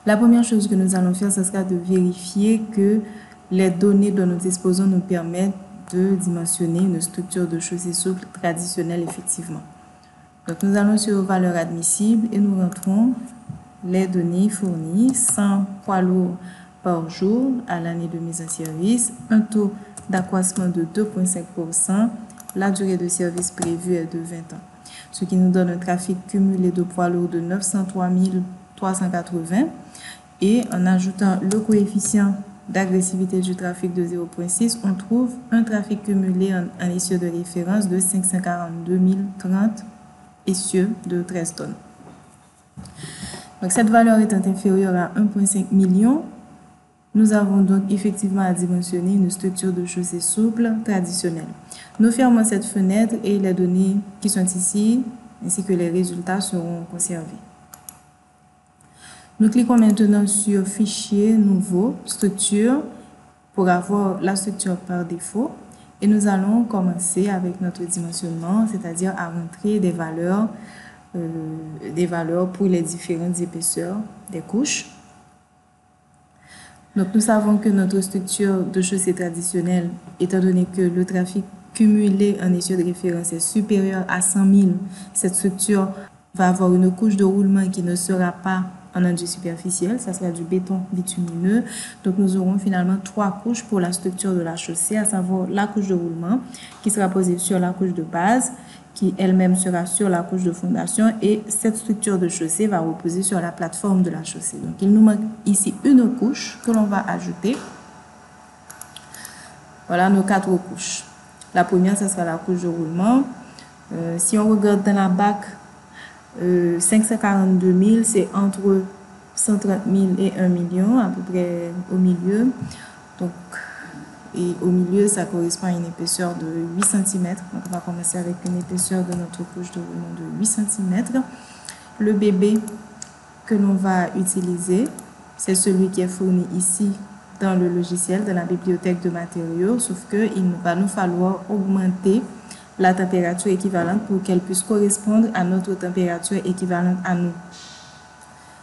La première chose que nous allons faire, ce sera de vérifier que les données dont nous disposons nous permettent de dimensionner une structure de chaussée souple traditionnelle effectivement. Donc nous allons sur valeurs admissibles et nous rentrons les données fournies, 100 poids lourds par jour à l'année de mise en service, un taux d'accroissement de 2,5%, la durée de service prévue est de 20 ans, ce qui nous donne un trafic cumulé de poids lourds de 903 380 et en ajoutant le coefficient d'agressivité du trafic de 0,6, on trouve un trafic cumulé en essieu de référence de 542 030 essieux de 13 tonnes. Donc cette valeur étant inférieure à 1,5 million, nous avons donc effectivement à dimensionner une structure de chaussée souple traditionnelle. Nous fermons cette fenêtre et les données qui sont ici, ainsi que les résultats seront conservés. Nous cliquons maintenant sur Fichier, Nouveau, Structure, pour avoir la structure par défaut. Et nous allons commencer avec notre dimensionnement, c'est-à-dire à rentrer des valeurs pour les différentes épaisseurs des couches. Donc nous savons que notre structure de chaussée traditionnelle, étant donné que le trafic cumulé en essieu de référence est supérieur à 100 000, cette structure va avoir une couche de roulement qui ne sera pas en enduit superficiel, ça sera du béton bitumineux. Donc nous aurons finalement 3 couches pour la structure de la chaussée, à savoir la couche de roulement qui sera posée sur la couche de base, qui elle-même sera sur la couche de fondation, et cette structure de chaussée va reposer sur la plateforme de la chaussée. Donc il nous manque ici une couche que l'on va ajouter. Voilà nos 4 couches. La première, ce sera la couche de roulement. Si on regarde dans la BAC, 542 000, c'est entre 130 000 et 1 million, à peu près au milieu. Donc, et au milieu, ça correspond à une épaisseur de 8 cm. Donc, on va commencer avec une épaisseur de notre couche de roulement de 8 cm. Le bébé que l'on va utiliser, c'est celui qui est fourni ici dans le logiciel, dans la bibliothèque de matériaux, sauf qu'il va nous falloir augmenter la température équivalente pour qu'elle puisse correspondre à notre température équivalente à nous.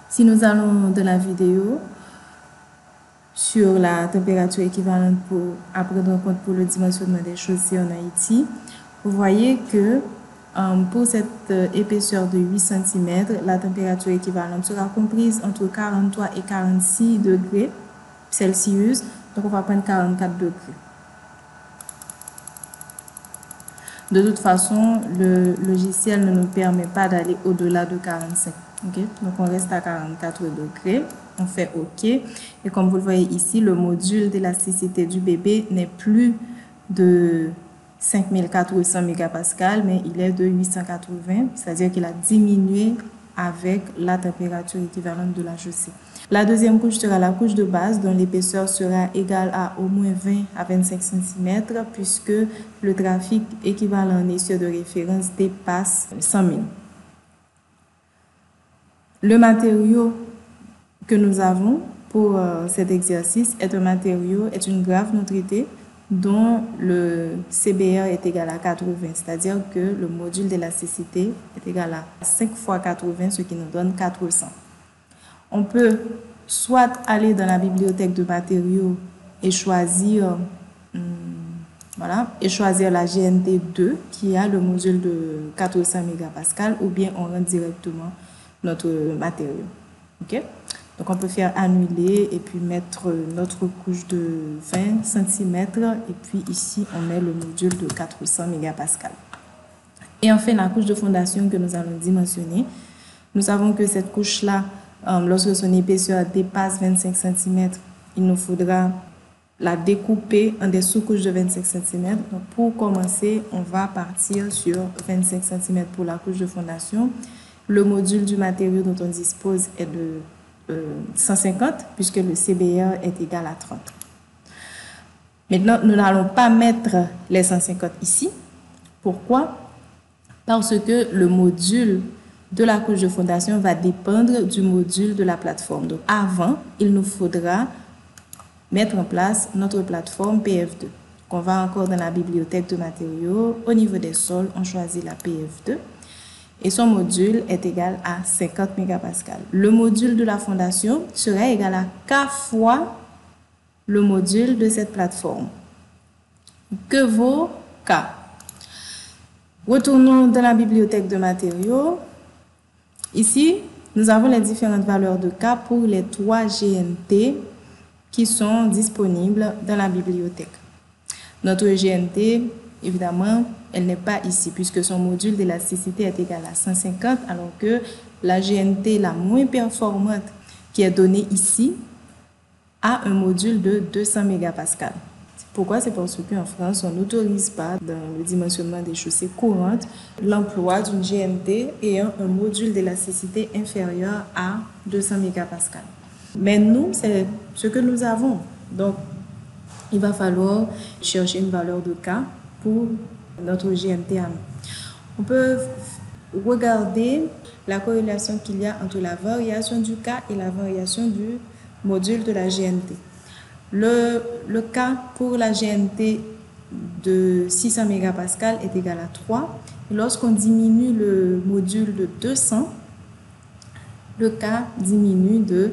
Si nous allons dans la vidéo sur la température équivalente à prendre en compte pour le dimensionnement des chaussées en Haïti, vous voyez que pour cette épaisseur de 8 cm, la température équivalente sera comprise entre 43 et 46 degrés Celsius. Donc on va prendre 44 degrés. De toute façon, le logiciel ne nous permet pas d'aller au-delà de 45. Okay? Donc, on reste à 44 degrés. On fait OK. Et comme vous le voyez ici, le module d'élasticité du bébé n'est plus de 5400 mégapascales, mais il est de 880. C'est-à-dire qu'il a diminué avec la température équivalente de la chaussée. La deuxième couche sera la couche de base dont l'épaisseur sera égale à au moins 20 à 25 cm puisque le trafic équivalent en essieu de référence dépasse 100 000. Le matériau que nous avons pour cet exercice est une graffe non traitée dont le CBR est égal à 80, c'est-à-dire que le module d'élasticité est égal à 5 fois 80, ce qui nous donne 400. On peut soit aller dans la bibliothèque de matériaux et choisir, la GNT2 qui a le module de 400 mégapascales, ou bien on rentre directement notre matériau. Okay? Donc on peut faire annuler et puis mettre notre couche de 20 cm et puis ici on met le module de 400 mégapascales. Et enfin la couche de fondation que nous allons dimensionner. Nous savons que cette couche-là, lorsque son épaisseur dépasse 25 cm, il nous faudra la découper en des sous-couches de 25 cm. Donc pour commencer, on va partir sur 25 cm pour la couche de fondation. Le module du matériau dont on dispose est de 150 puisque le CBR est égal à 30. Maintenant, nous n'allons pas mettre les 150 ici. Pourquoi? Parce que le module de la couche de fondation va dépendre du module de la plateforme. Donc, avant, il nous faudra mettre en place notre plateforme PF2. On va encore dans la bibliothèque de matériaux. Au niveau des sols, on choisit la PF2. et son module est égal à 50 mégapascales. Le module de la fondation serait égal à K fois le module de cette plateforme. Que vaut K? Retournons dans la bibliothèque de matériaux. Ici, nous avons les différentes valeurs de K pour les 3 GNT qui sont disponibles dans la bibliothèque. Notre GNT, évidemment, elle n'est pas ici puisque son module d'élasticité est égal à 150 alors que la GNT la moins performante qui est donnée ici a un module de 200 mégapascales. Pourquoi? C'est parce qu'en France, on n'autorise pas, dans le dimensionnement des chaussées courantes, l'emploi d'une GNT ayant un module d'élasticité inférieur à 200 mégapascales. Mais nous, c'est ce que nous avons. Donc, il va falloir chercher une valeur de K pour notre GNT à nous. On peut regarder la corrélation qu'il y a entre la variation du K et la variation du module de la GNT. Le K pour la GNT de 600 mégapascales est égal à 3. Et lorsqu'on diminue le module de 200, le K diminue de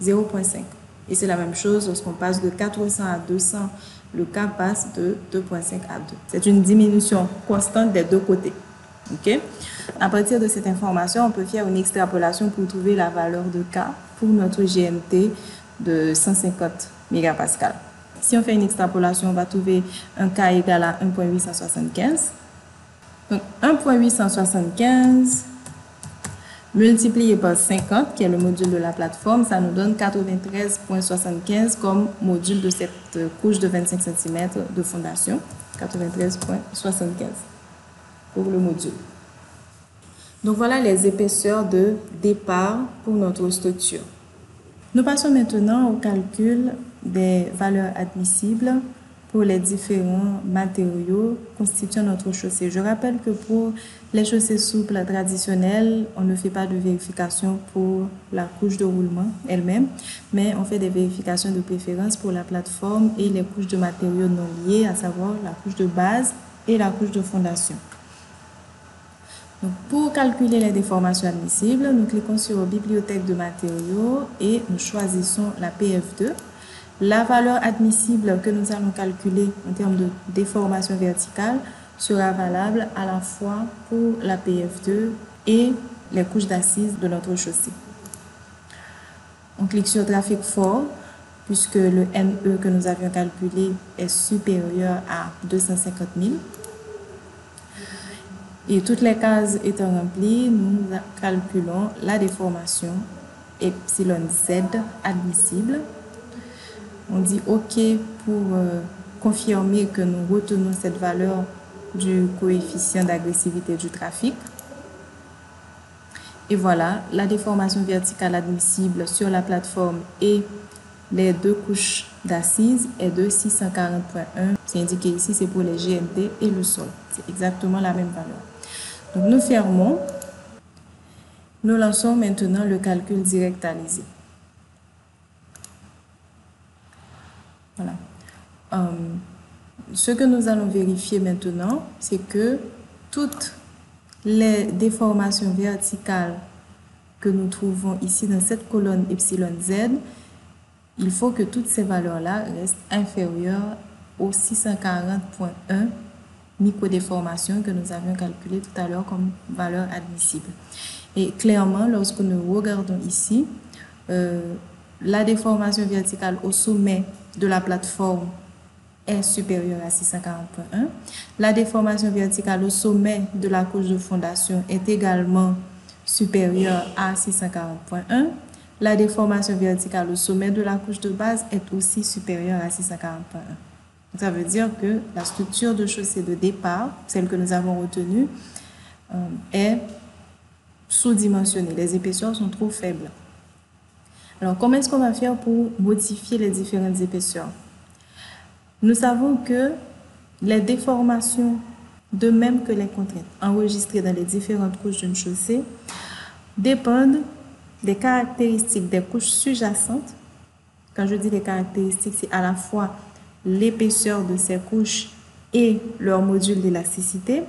0,5. Et c'est la même chose lorsqu'on passe de 400 à 200, le K passe de 2,5 à 2. C'est une diminution constante des deux côtés. Okay? À partir de cette information, on peut faire une extrapolation pour trouver la valeur de K pour notre GNT de 150 mégapascales. Si on fait une extrapolation, on va trouver un K égal à 1.875. Donc 1.875 multiplié par 50, qui est le module de la plateforme, ça nous donne 93.75 comme module de cette couche de 25 cm de fondation. 93.75 pour le module. Donc voilà les épaisseurs de départ pour notre structure. Nous passons maintenant au calcul des valeurs admissibles pour les différents matériaux constituant notre chaussée. Je rappelle que pour les chaussées souples traditionnelles, on ne fait pas de vérification pour la couche de roulement elle-même, mais on fait des vérifications de préférence pour la plateforme et les couches de matériaux non liés, à savoir la couche de base et la couche de fondation. Donc, pour calculer les déformations admissibles, nous cliquons sur Bibliothèque de matériaux et nous choisissons la PF2. La valeur admissible que nous allons calculer en termes de déformation verticale sera valable à la fois pour la PF2 et les couches d'assises de notre chaussée. On clique sur trafic fort puisque le NE que nous avions calculé est supérieur à 250 000. Et toutes les cases étant remplies, nous calculons la déformation epsilon Z admissible. On dit OK pour confirmer que nous retenons cette valeur du coefficient d'agressivité du trafic. Et voilà, la déformation verticale admissible sur la plateforme et les deux couches d'assises est de 640.1. C'est indiqué ici, c'est pour les GNT et le sol. C'est exactement la même valeur. Donc nous fermons. Nous lançons maintenant le calcul directalisé. Voilà. Ce que nous allons vérifier maintenant, c'est que toutes les déformations verticales que nous trouvons ici dans cette colonne epsilon Z, il faut que toutes ces valeurs-là restent inférieures aux 640.1 microdéformations que nous avions calculées tout à l'heure comme valeur admissible. Et clairement, lorsque nous regardons ici, la déformation verticale au sommet de la plateforme est supérieure à 640.1. La déformation verticale au sommet de la couche de fondation est également supérieure à 640.1. La déformation verticale au sommet de la couche de base est aussi supérieure à 640.1. Ça veut dire que la structure de chaussée de départ, celle que nous avons retenue, est sous-dimensionnée. Les épaisseurs sont trop faibles. Alors, comment est-ce qu'on va faire pour modifier les différentes épaisseurs? Nous savons que les déformations, de même que les contraintes enregistrées dans les différentes couches d'une chaussée, dépendent des caractéristiques des couches sous-jacentes. Quand je dis les caractéristiques, c'est à la fois l'épaisseur de ces couches et leur module d'élasticité.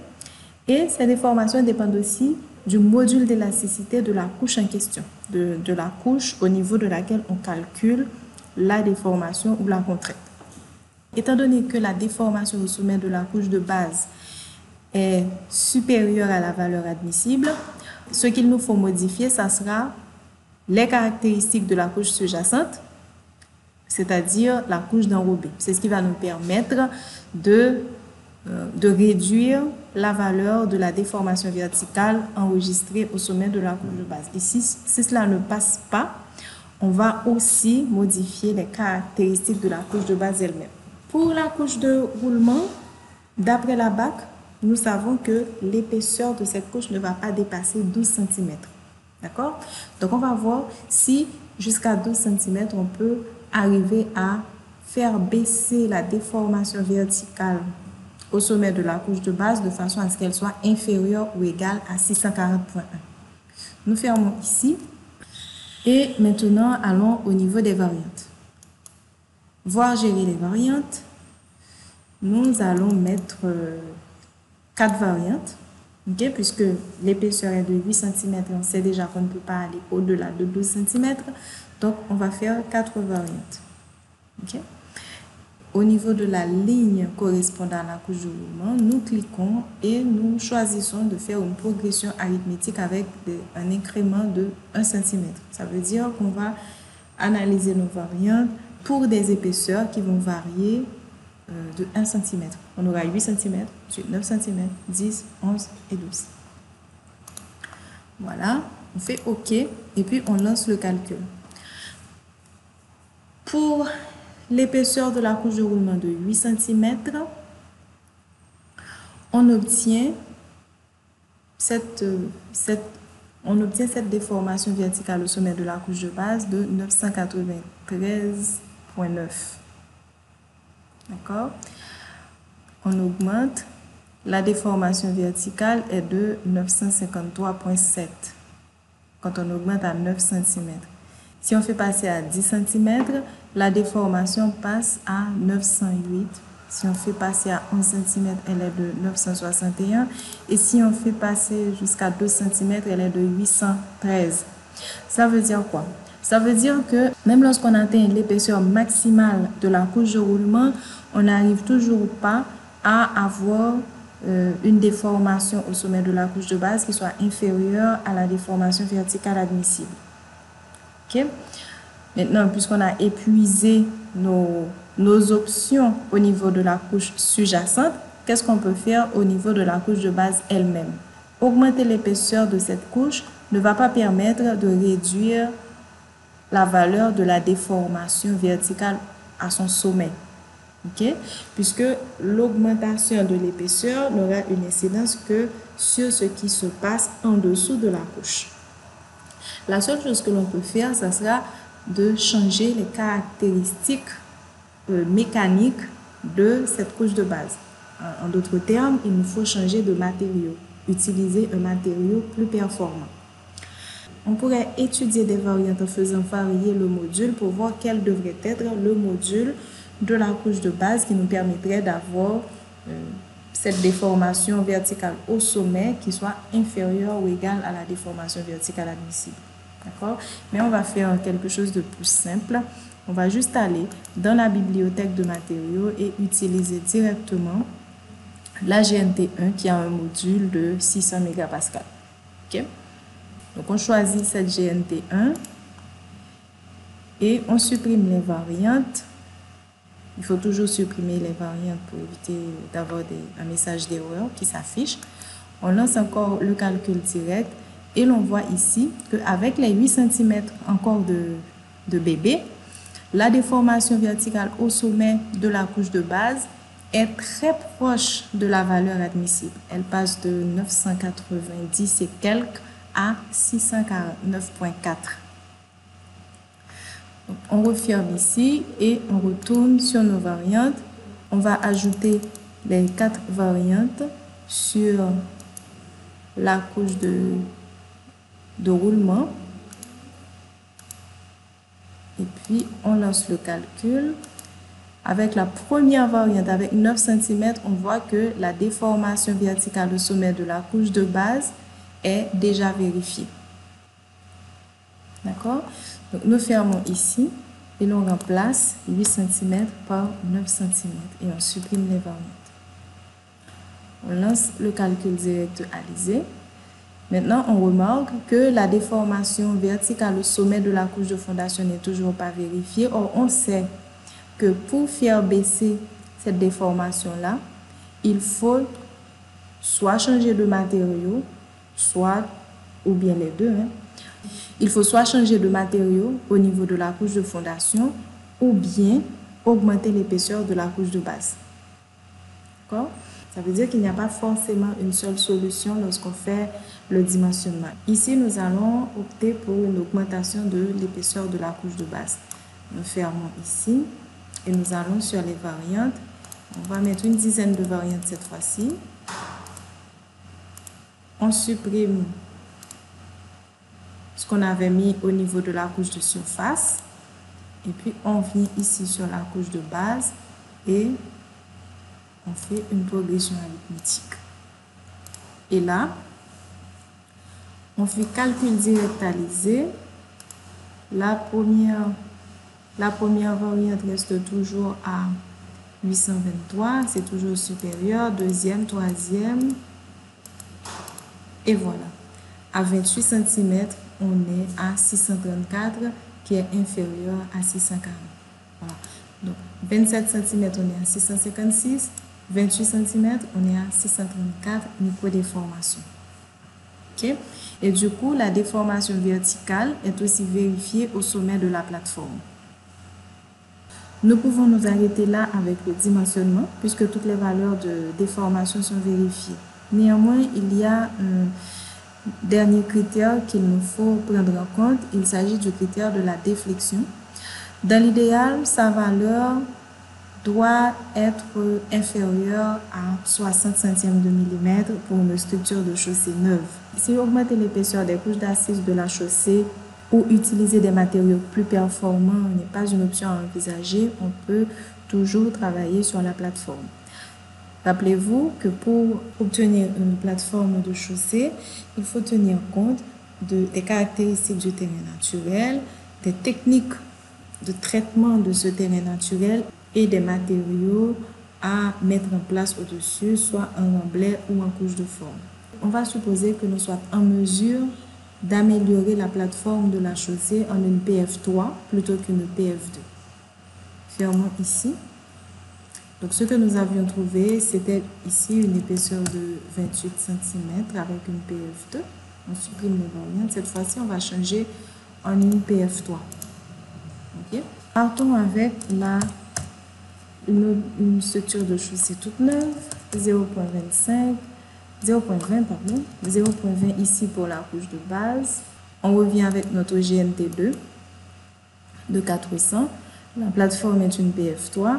Et ces déformations dépendent aussi du module d'élasticité de la couche en question, de la couche au niveau de laquelle on calcule la déformation ou la contrainte. Étant donné que la déformation au sommet de la couche de base est supérieure à la valeur admissible, ce qu'il nous faut modifier, ça sera les caractéristiques de la couche sous-jacente, c'est-à-dire la couche d'enrobé. C'est ce qui va nous permettre de réduire la valeur de la déformation verticale enregistrée au sommet de la couche de base. Et si cela ne passe pas, on va aussi modifier les caractéristiques de la couche de base elle-même. Pour la couche de roulement, d'après la BAC, nous savons que l'épaisseur de cette couche ne va pas dépasser 12 cm. D'accord? Donc, on va voir si jusqu'à 12 cm, on peut arriver à faire baisser la déformation verticale au sommet de la couche de base de façon à ce qu'elle soit inférieure ou égale à 640.1. Nous fermons ici et maintenant allons au niveau des variantes. Voir gérer les variantes. Nous allons mettre 4 variantes, okay, puisque l'épaisseur est de 8 cm et on sait déjà qu'on ne peut pas aller au-delà de 12 cm. Donc, on va faire 4 variantes. Okay. Au niveau de la ligne correspondant à la couche de roulement, nous cliquons et nous choisissons de faire une progression arithmétique avec un incrément de 1 cm. Ça veut dire qu'on va analyser nos variantes pour des épaisseurs qui vont varier de 1 cm. On aura 8 cm, 9 cm, 10, 11 et 12. Voilà, on fait OK et puis on lance le calcul. Pour l'épaisseur de la couche de roulement de 8 cm, on obtient cette déformation verticale au sommet de la couche de base de 993.9. D'accord? On augmente. La déformation verticale est de 953.7 quand on augmente à 9 cm. Si on fait passer à 10 cm, la déformation passe à 908. Si on fait passer à 11 cm, elle est de 961. Et si on fait passer jusqu'à 12 cm, elle est de 813. Ça veut dire quoi? Ça veut dire que même lorsqu'on atteint l'épaisseur maximale de la couche de roulement, on n'arrive toujours pas à avoir une déformation au sommet de la couche de base qui soit inférieure à la déformation verticale admissible. Okay? Maintenant, puisqu'on a épuisé nos options au niveau de la couche sous-jacente, qu'est-ce qu'on peut faire au niveau de la couche de base elle-même? Augmenter l'épaisseur de cette couche ne va pas permettre de réduire la valeur de la déformation verticale à son sommet. Okay? Puisque l'augmentation de l'épaisseur n'aura une incidence que sur ce qui se passe en dessous de la couche. La seule chose que l'on peut faire, ça sera de changer les caractéristiques mécaniques de cette couche de base. En d'autres termes, il nous faut changer de matériau, utiliser un matériau plus performant. On pourrait étudier des variantes en faisant varier le module pour voir quel devrait être le module de la couche de base qui nous permettrait d'avoir cette déformation verticale au sommet qui soit inférieure ou égale à la déformation verticale admissible. D'accord? Mais on va faire quelque chose de plus simple. On va juste aller dans la bibliothèque de matériaux et utiliser directement la GNT1 qui a un module de 600 mégapascal. OK? Donc, on choisit cette GNT1 et on supprime les variantes. Il faut toujours supprimer les variantes pour éviter d'avoir un message d'erreur qui s'affiche. On lance encore le calcul direct et l'on voit ici qu'avec les 8 cm encore de bébé, la déformation verticale au sommet de la couche de base est très proche de la valeur admissible. Elle passe de 990 et quelques à 649.4. On referme ici et on retourne sur nos variantes. On va ajouter les 4 variantes sur la couche de roulement. Et puis, on lance le calcul. Avec la première variante, avec 9 cm, on voit que la déformation verticale au sommet de la couche de base est déjà vérifié. D'accord? Donc, nous fermons ici et l'on remplace 8 cm par 9 cm et on supprime les variantes. On lance le calcul direct alisé. Maintenant, on remarque que la déformation verticale au sommet de la couche de fondation n'est toujours pas vérifiée. Or, on sait que pour faire baisser cette déformation-là, il faut soit changer de matériau, soit, ou bien les deux, hein. Il faut soit changer de matériau au niveau de la couche de fondation, ou bien augmenter l'épaisseur de la couche de base. D'accord? Ça veut dire qu'il n'y a pas forcément une seule solution lorsqu'on fait le dimensionnement. Ici, nous allons opter pour une augmentation de l'épaisseur de la couche de base. Nous fermons ici et nous allons sur les variantes. On va mettre une dizaine de variantes cette fois-ci. On supprime ce qu'on avait mis au niveau de la couche de surface. Et puis, on vient ici sur la couche de base et on fait une progression arithmétique. Et là, on fait calcul direct alisé. La première variante reste toujours à 823, c'est toujours supérieur. Deuxième, troisième. Et voilà. À 28 cm, on est à 634, qui est inférieur à 640. Voilà. Donc, 27 cm, on est à 656. 28 cm, on est à 634 microdéformation. Okay? Et du coup, la déformation verticale est aussi vérifiée au sommet de la plateforme. Nous pouvons nous arrêter là avec le dimensionnement, puisque toutes les valeurs de déformation sont vérifiées. Néanmoins, il y a un dernier critère qu'il nous faut prendre en compte. Il s'agit du critère de la déflexion. Dans l'idéal, sa valeur doit être inférieure à 60 centièmes de millimètre pour une structure de chaussée neuve. Si augmenter l'épaisseur des couches d'assises de la chaussée ou utiliser des matériaux plus performants n'est pas une option à envisager, on peut toujours travailler sur la plateforme. Rappelez-vous que pour obtenir une plateforme de chaussée, il faut tenir compte des caractéristiques du terrain naturel, des techniques de traitement de ce terrain naturel et des matériaux à mettre en place au-dessus, soit en remblai ou en couche de forme. On va supposer que nous soyons en mesure d'améliorer la plateforme de la chaussée en une PF3 plutôt qu'une PF2. Fermons ici. Donc, ce que nous avions trouvé, c'était ici une épaisseur de 28 cm avec une PF2. On supprime les variantes. Cette fois-ci, on va changer en une PF3. Okay? Partons avec une structure de chaussée toute neuve, 0.20 ici pour la couche de base. On revient avec notre GNT2 de 400. La plateforme est une PF3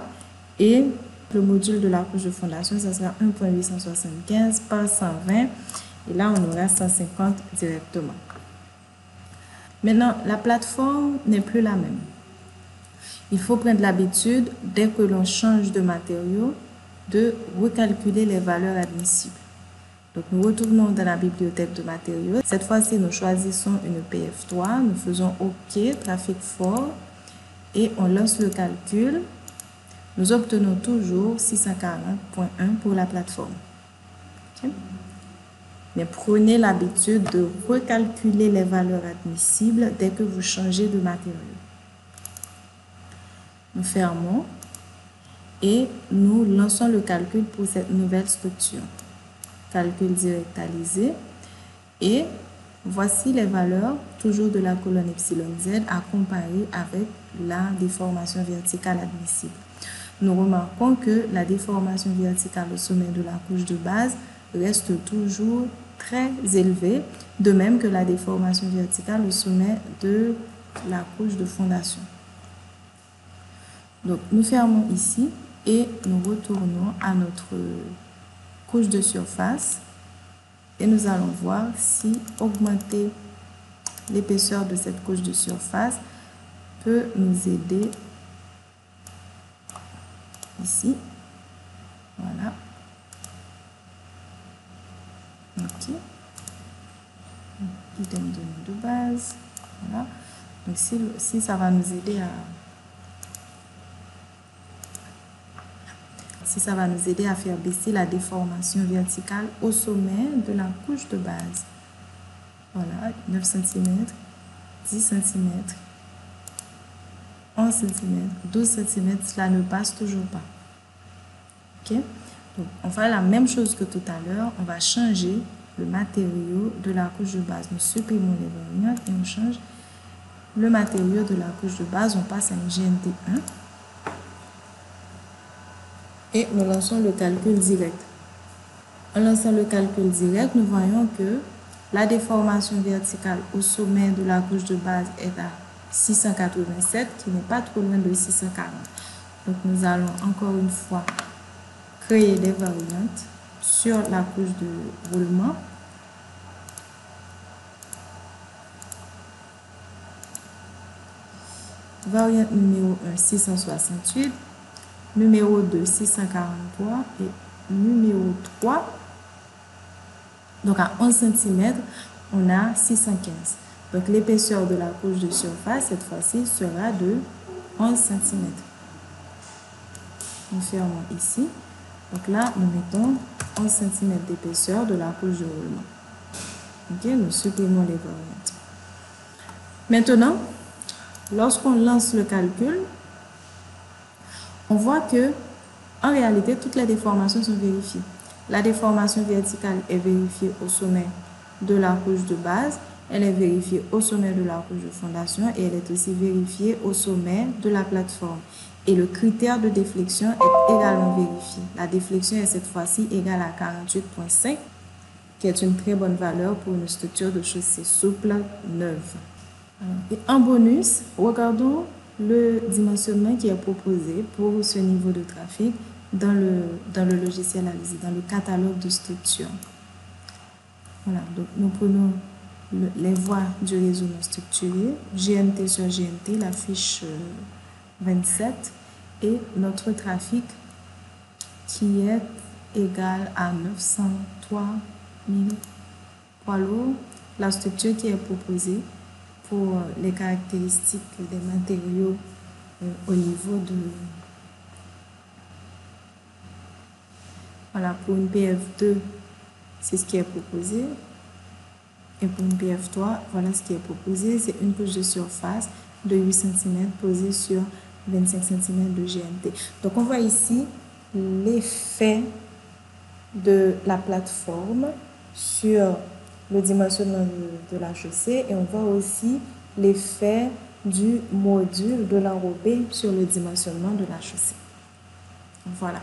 et le module de la couche de fondation, ça sera 1.875 par 120 et là on aura 150 directement. Maintenant, la plateforme n'est plus la même. Il faut prendre l'habitude, dès que l'on change de matériau, de recalculer les valeurs admissibles. Donc, nous retournons dans la bibliothèque de matériaux. Cette fois-ci, nous choisissons une PF3. Nous faisons OK, trafic fort, et on lance le calcul. Nous obtenons toujours 640.1 pour la plateforme. Okay? Mais prenez l'habitude de recalculer les valeurs admissibles dès que vous changez de matériau. Nous fermons et nous lançons le calcul pour cette nouvelle structure. Calcul direct alisé. Et voici les valeurs, toujours de la colonne epsilon z, à comparer avec la déformation verticale admissible. Nous remarquons que la déformation verticale au sommet de la couche de base reste toujours très élevée, de même que la déformation verticale au sommet de la couche de fondation. Donc, nous fermons ici et nous retournons à notre couche de surface et nous allons voir si augmenter l'épaisseur de cette couche de surface peut nous aider ici. Voilà. OK. base. Voilà. Donc, si ça va nous aider à faire baisser la déformation verticale au sommet de la couche de base. Voilà, 9 cm, 10 cm, 11 cm, 12 cm, cela ne passe toujours pas. Ok? Donc, on fait la même chose que tout à l'heure. On va changer le matériau de la couche de base. Nous supprimons les variantes et on change le matériau de la couche de base. On passe à une GNT 1. Et nous lançons le calcul direct. En lançant le calcul direct, nous voyons que la déformation verticale au sommet de la couche de base est à 687, qui n'est pas trop loin de 640. Donc, nous allons encore une fois créer des variantes sur la couche de roulement. Variante numéro 1, 668. Numéro 2, 643. Et numéro 3, donc à 11 cm, on a 615. Donc, l'épaisseur de la couche de surface, cette fois-ci, sera de 11 cm. Nous fermons ici. Donc là, nous mettons 11 cm d'épaisseur de la couche de roulement. Ok, nous supprimons les variantes. Maintenant, lorsqu'on lance le calcul, on voit que, en réalité, toutes les déformations sont vérifiées. La déformation verticale est vérifiée au sommet de la couche de base, elle est vérifiée au sommet de la couche de fondation et elle est aussi vérifiée au sommet de la plateforme. Et le critère de déflexion est également vérifié. La déflexion est cette fois-ci égale à 48,5, qui est une très bonne valeur pour une structure de chaussée souple neuve. Et en bonus, regardons le dimensionnement qui est proposé pour ce niveau de trafic dans le logiciel Alizé, dans le catalogue de structure. Voilà, donc nous prenons les voies du réseau non structuré, GNT sur GNT, la fiche 27, et notre trafic qui est égal à 903 000 poids lourds, la structure qui est proposée pour les caractéristiques des matériaux au niveau de... Voilà, pour une PF2, c'est ce qui est proposé. Et pour une PF3, voilà ce qui est proposé. C'est une couche de surface de 8 cm posée sur 25 cm de GNT. Donc, on voit ici l'effet de la plateforme sur le dimensionnement de la chaussée et on voit aussi l'effet du module de l'enrobé sur le dimensionnement de la chaussée. Voilà.